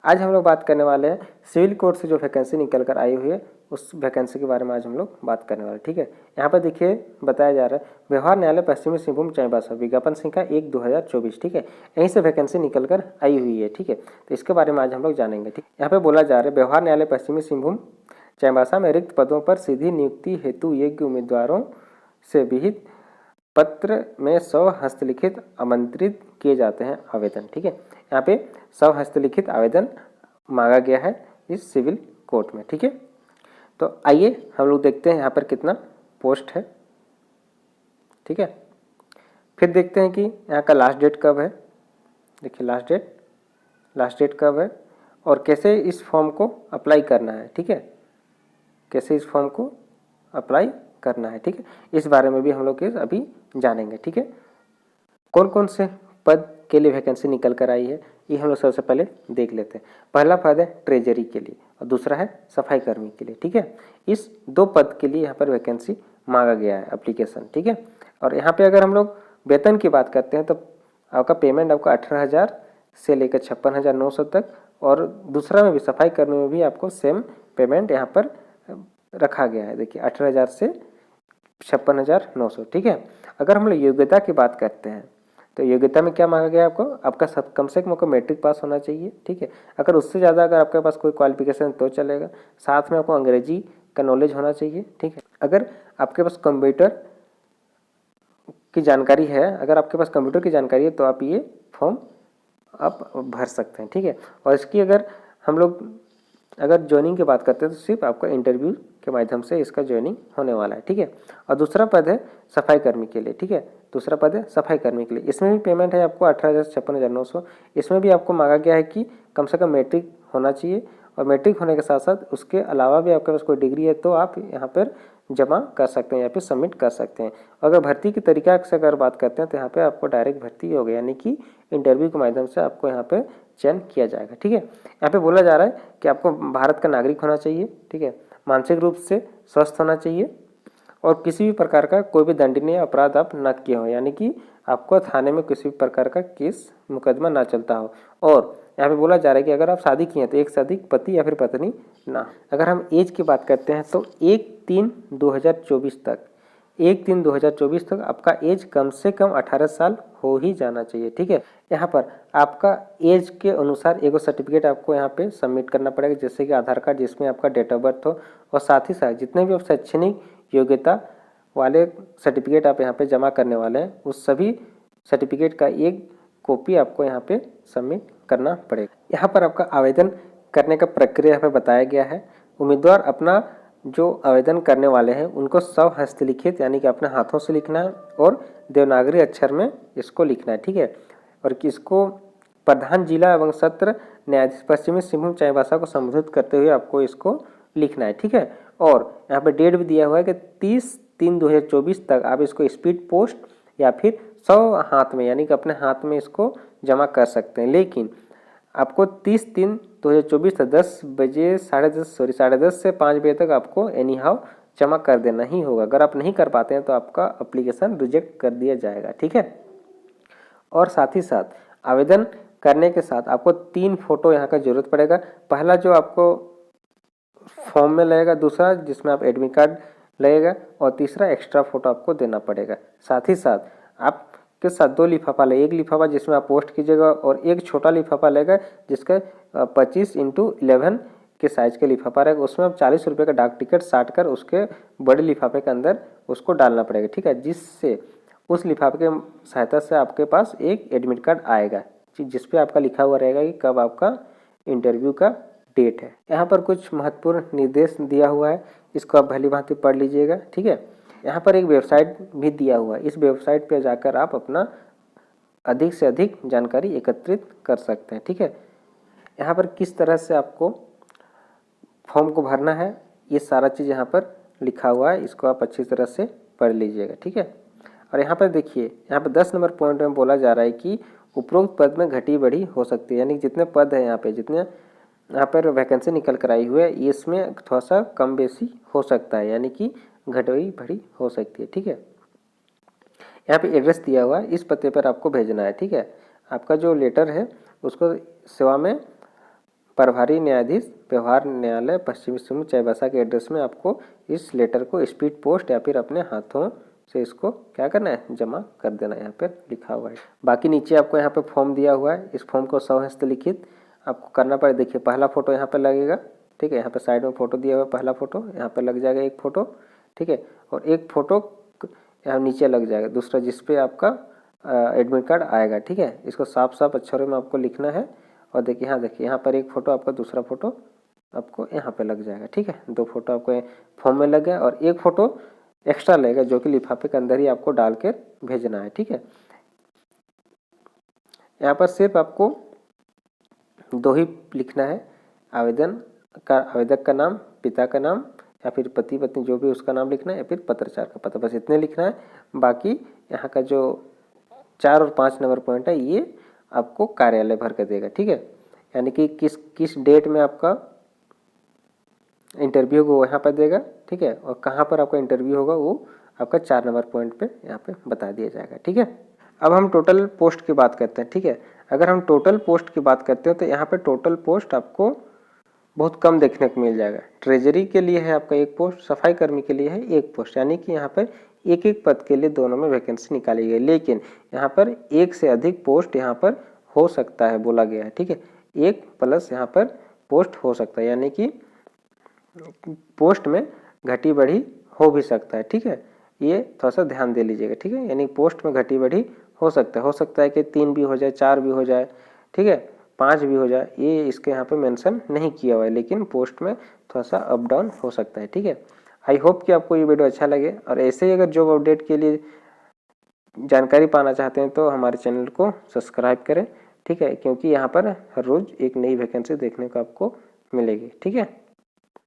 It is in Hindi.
आज हम लोग बात करने वाले हैं सिविल कोर्ट से जो वैकेंसी निकल कर आई हुई है उस वैकेंसी के बारे में आज हम लोग बात करने वाले हैं। ठीक है, यहाँ पर देखिए बताया जा रहा है व्यवहार न्यायालय पश्चिमी सिंहभूम चाईबासा विज्ञापन संख्या 1/2024। ठीक है, यहीं से वैकेंसी निकल कर आई हुई है। ठीक है, तो इसके बारे में आज हम लोग जानेंगे। ठीक, यहाँ पे बोला जा रहा है व्यवहार न्यायालय पश्चिमी सिंहभूम चाईबासा में रिक्त पदों पर सीधी नियुक्ति हेतु योग्य उम्मीदवारों से विहित पत्र में 100 हस्तलिखित आमंत्रित किए जाते हैं आवेदन। ठीक है, यहाँ पे 100 हस्तलिखित आवेदन मांगा गया है इस सिविल कोर्ट में। ठीक है, तो आइए हम लोग देखते हैं यहाँ पर कितना पोस्ट है। ठीक है, फिर देखते हैं कि यहाँ का लास्ट डेट कब है। देखिए लास्ट डेट कब है और कैसे इस फॉर्म को अप्लाई करना है। ठीक है, कैसे इस फॉर्म को अप्लाई करना है। ठीक है, इस बारे में भी हम लोग अभी जानेंगे। ठीक है, कौन कौन से पद के लिए वैकेंसी निकल कर आई है ये हम लोग सबसे पहले देख लेते हैं। पहला पद है ट्रेजरी के लिए और दूसरा है सफाई कर्मी के लिए। ठीक है, इस दो पद के लिए यहाँ पर वैकेंसी मांगा गया है एप्लीकेशन। ठीक है, और यहाँ पे अगर हम लोग वेतन की बात करते हैं तो आपका पेमेंट आपका 18,000 से लेकर 56,900 तक, और दूसरा में भी सफाई कर्मी में भी आपको सेम पेमेंट यहाँ पर रखा गया है। देखिए 18,000 से 56,900। ठीक है, अगर हम लोग योग्यता की बात करते हैं तो योग्यता में क्या मांगा गया है आपको, आपका कम से कम मैट्रिक पास होना चाहिए। ठीक है, अगर उससे ज़्यादा अगर आपके पास कोई क्वालिफिकेशन तो चलेगा, साथ में आपको अंग्रेजी का नॉलेज होना चाहिए। ठीक है, अगर आपके पास कंप्यूटर की जानकारी है, अगर आपके पास कंप्यूटर की जानकारी है तो आप ये फॉर्म आप भर सकते हैं। ठीक है, और इसकी अगर हम लोग अगर ज्वाइनिंग की बात करते हैं तो सिर्फ आपका इंटरव्यू के माध्यम से इसका ज्वाइनिंग होने वाला है। ठीक है, और दूसरा पद है सफाई कर्मी के लिए। ठीक है, दूसरा पद है सफाई कर्मी के लिए। इसमें भी पेमेंट है आपको 18,000 से 56,900। इसमें भी आपको मांगा गया है कि कम से कम मैट्रिक होना चाहिए, और मैट्रिक होने के साथ साथ उसके अलावा भी आपके पास कोई डिग्री है तो आप यहाँ पर जमा कर सकते हैं या फिर सबमिट कर सकते हैं। अगर भर्ती की तरीका से अगर बात करते हैं तो यहाँ पे आपको डायरेक्ट भर्ती होगी, यानी कि इंटरव्यू के माध्यम से आपको यहाँ पे चयन किया जाएगा। ठीक है, यहाँ पे बोला जा रहा है कि आपको भारत का नागरिक होना चाहिए। ठीक है, मानसिक रूप से स्वस्थ होना चाहिए और किसी भी प्रकार का कोई भी दंडनीय अपराध आप न किए हो, यानी कि आपको थाने में किसी भी प्रकार का केस मुकदमा ना चलता हो। और यहाँ पे बोला जा रहा है कि अगर आप शादी किए हैं तो एक से अधिक पति या फिर पत्नी ना। अगर हम एज की बात करते हैं तो 1/3/2024 तक 1/3/2024 तक आपका एज कम से कम 18 साल हो ही जाना चाहिए। ठीक है, यहाँ पर आपका एज के अनुसार एगो सर्टिफिकेट आपको यहाँ पे सबमिट करना पड़ेगा, जैसे कि आधार कार्ड जिसमें आपका डेट ऑफ बर्थ हो, और साथ ही साथ जितने भी आप शैक्षणिक योग्यता वाले सर्टिफिकेट आप यहाँ पे जमा करने वाले हैं उस सभी सर्टिफिकेट का एक कॉपी आपको यहाँ पे सबमिट करना पड़ेगा। यहाँ पर आपका आवेदन करने का प्रक्रिया यहाँ पे बताया गया है। उम्मीदवार अपना जो आवेदन करने वाले हैं उनको 100 हस्तलिखित यानी कि अपने हाथों से लिखना है और देवनागरी अक्षर में इसको लिखना है। ठीक है, और किसको प्रधान जिला एवं सत्र न्यायाधीश पश्चिमी सिंहभूम चाईबासा को संबोधित करते हुए आपको इसको लिखना है। ठीक है, और यहाँ पे डेट भी दिया हुआ है कि 30/3/2024 तक आप इसको स्पीड पोस्ट या फिर 100 हाथ में यानी कि अपने हाथ में इसको जमा कर सकते हैं, लेकिन आपको 30/3/2024 तक 10 बजे 10:30 से 5 बजे तक आपको एनी हाउ जमा कर देना ही होगा। अगर आप नहीं कर पाते हैं तो आपका एप्लीकेशन रिजेक्ट कर दिया जाएगा। ठीक है, और साथ ही साथ आवेदन करने के साथ आपको 3 फोटो यहाँ का जरूरत पड़ेगा। पहला जो आपको फॉर्म में लगेगा, दूसरा जिसमें आप एडमिट कार्ड लगेगा, और तीसरा एक्स्ट्रा फोटो आपको देना पड़ेगा। साथ ही साथ आपके साथ 2 लिफाफा लगेगा, एक लिफाफा जिसमें आप पोस्ट कीजिएगा और एक छोटा लिफाफा लगेगा जिसका 25x11 के साइज का लिफाफा रहेगा। उसमें आप 40 रुपये का डाक टिकट साट कर उसके बड़े लिफाफे के अंदर उसको डालना पड़ेगा। ठीक है, जिससे उस लिफाफे के सहायता से आपके पास एक एडमिट कार्ड आएगा जिसपे आपका लिखा हुआ रहेगा कि कब आपका इंटरव्यू का डेट है। यहाँ पर कुछ महत्वपूर्ण निर्देश दिया हुआ है, इसको आप भली भांति पढ़ लीजिएगा। ठीक है, यहाँ पर एक वेबसाइट भी दिया हुआ है, इस वेबसाइट पे जाकर आप अपना अधिक से अधिक जानकारी एकत्रित कर सकते हैं। ठीक है, यहाँ पर किस तरह से आपको फॉर्म को भरना है ये सारा चीज़ यहाँ पर लिखा हुआ है, इसको आप अच्छी तरह से पढ़ लीजिएगा। ठीक है, और यहाँ पर देखिए यहाँ पर 10 नंबर पॉइंट में बोला जा रहा है कि उपरोक्त पद में घटी बढ़ी हो सकती है, यानी जितने पद हैं यहाँ पे जितने यहाँ पर वैकेंसी निकल कर आई हुई है इसमें थोड़ा सा कम बेसी हो सकता है, यानी कि घटी बढ़ी हो सकती है। ठीक है, यहाँ पे एड्रेस दिया हुआ है, इस पते पर आपको भेजना है। ठीक है, आपका जो लेटर है उसको सेवा में प्रभारी न्यायाधीश व्यवहार न्यायालय पश्चिमी सिंहभूम चाईबासा के एड्रेस में आपको इस लेटर को स्पीड पोस्ट या फिर अपने हाथों से इसको क्या करना है, जमा कर देना। यहाँ पे लिखा हुआ है। बाकी नीचे आपको यहाँ पे फॉर्म दिया हुआ है, इस फॉर्म को स्वहस्तलिखित आपको करना पड़े। देखिए पहला फोटो यहाँ पे लगेगा, ठीक है, यहाँ पे साइड में फोटो दिया हुआ है, पहला फोटो यहाँ पे लग जाएगा एक फोटो, ठीक है, और एक फोटो यहाँ नीचे लग जाएगा दूसरा, जिसपे आपका एडमिट कार्ड आएगा, ठीक है। इसको साफ साफ अक्षरों में आपको लिखना है। और देखिए यहाँ पर एक फ़ोटो आपका, दूसरा फोटो आपको यहाँ पे लग जाएगा, ठीक है। दो फोटो आपको फॉर्म में लग गया और एक फ़ोटो एक्स्ट्रा लगेगा जो कि लिफाफे के अंदर ही आपको डाल के भेजना है, ठीक है। यहाँ पर सिर्फ आपको दो ही लिखना है, आवेदक का नाम, पिता का नाम या फिर पति पत्नी जो भी उसका नाम लिखना है, या फिर पत्राचार का पता, बस इतने लिखना है। बाकी यहाँ का जो 4 और 5 नंबर पॉइंट है ये आपको कार्यालय भर कर देगा, ठीक है। यानी कि किस डेट में आपका इंटरव्यू होगा वो यहाँ पर देगा, ठीक है, और कहाँ पर आपका इंटरव्यू होगा वो आपका 4 नंबर पॉइंट पे यहाँ पे बता दिया जाएगा, ठीक है। अब हम टोटल पोस्ट की बात करते हैं, ठीक है। अगर हम टोटल पोस्ट की बात करते हैं तो यहाँ पे टोटल पोस्ट आपको बहुत कम देखने को मिल जाएगा। ट्रेजरी के लिए है आपका एक पोस्ट, सफाई कर्मी के लिए है एक पोस्ट, यानी कि यहाँ पर एक एक पद के लिए दोनों में वैकेंसी निकाली गई। लेकिन यहाँ पर एक से अधिक पोस्ट यहाँ पर हो सकता है बोला गया है, ठीक है। एक प्लस यहाँ पर पोस्ट हो सकता है, यानी कि पोस्ट में घटी बढ़ी हो भी सकता है, ठीक है। ये थोड़ा सा ध्यान दे लीजिएगा, ठीक है। यानी पोस्ट में घटी बढ़ी हो सकता है कि 3 भी हो जाए, 4 भी हो जाए, ठीक है, 5 भी हो जाए, ये इसके यहाँ पे मेंशन नहीं किया हुआ है, लेकिन पोस्ट में थोड़ा सा अप डाउन हो सकता है, ठीक है। आई होप कि आपको ये वीडियो अच्छा लगे, और ऐसे ही अगर जॉब अपडेट के लिए जानकारी पाना चाहते हैं तो हमारे चैनल को सब्सक्राइब करें, ठीक है, क्योंकि यहाँ पर हर रोज़ एक नई वैकेंसी देखने को आपको मिलेगी, ठीक है।